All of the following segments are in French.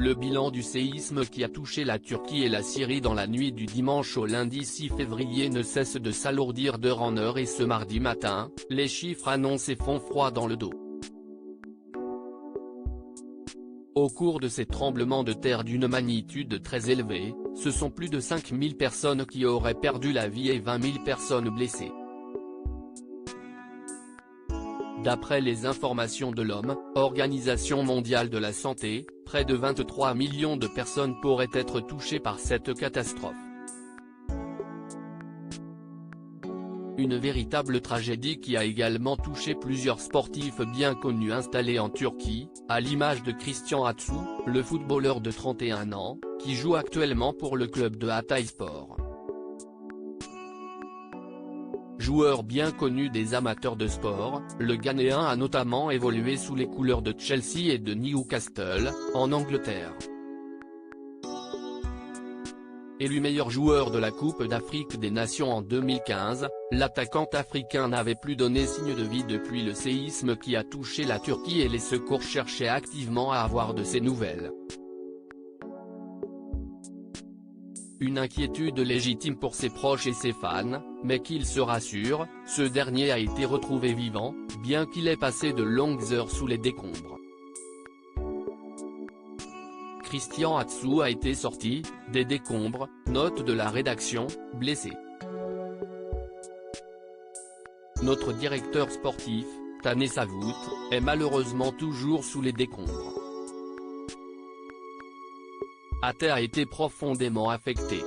Le bilan du séisme qui a touché la Turquie et la Syrie dans la nuit du dimanche au lundi 6 février ne cesse de s'alourdir d'heure en heure et ce mardi matin, les chiffres annoncés font froid dans le dos. Au cours de ces tremblements de terre d'une magnitude très élevée, ce sont plus de 5000 personnes qui auraient perdu la vie et 20 000 personnes blessées. D'après les informations de l'OMS, Organisation mondiale de la santé, près de 23 millions de personnes pourraient être touchées par cette catastrophe. Une véritable tragédie qui a également touché plusieurs sportifs bien connus installés en Turquie, à l'image de Christian Atsu, le footballeur de 31 ans, qui joue actuellement pour le club de Hatayspor. Joueur bien connu des amateurs de sport, le Ghanéen a notamment évolué sous les couleurs de Chelsea et de Newcastle, en Angleterre. Élu meilleur joueur de la Coupe d'Afrique des Nations en 2015, l'attaquant africain n'avait plus donné signe de vie depuis le séisme qui a touché la Turquie et les secours cherchaient activement à avoir de ses nouvelles. Une inquiétude légitime pour ses proches et ses fans, mais qu'il se rassure, ce dernier a été retrouvé vivant, bien qu'il ait passé de longues heures sous les décombres. Christian Atsu a été sorti des décombres, note de la rédaction, blessé. Notre directeur sportif, Taner Savout, est malheureusement toujours sous les décombres. Hatay a été profondément affecté.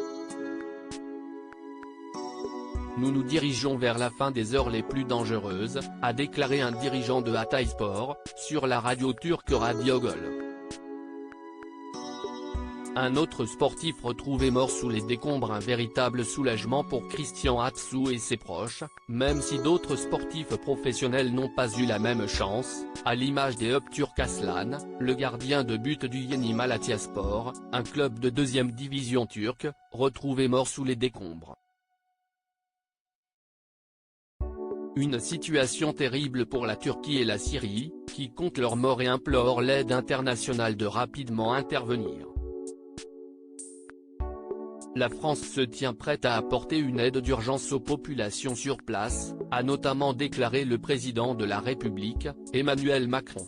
Nous nous dirigeons vers la fin des heures les plus dangereuses, a déclaré un dirigeant de Hatayspor, sur la radio turque Radiogol. Un autre sportif retrouvé mort sous les décombres, un véritable soulagement pour Christian Atsu et ses proches, même si d'autres sportifs professionnels n'ont pas eu la même chance, à l'image des Turk Aslan, le gardien de but du Yeni Malatyaspor, un club de 2e division turque, retrouvé mort sous les décombres. Une situation terrible pour la Turquie et la Syrie, qui comptent leurs morts et implorent l'aide internationale de rapidement intervenir. La France se tient prête à apporter une aide d'urgence aux populations sur place, a notamment déclaré le président de la République, Emmanuel Macron.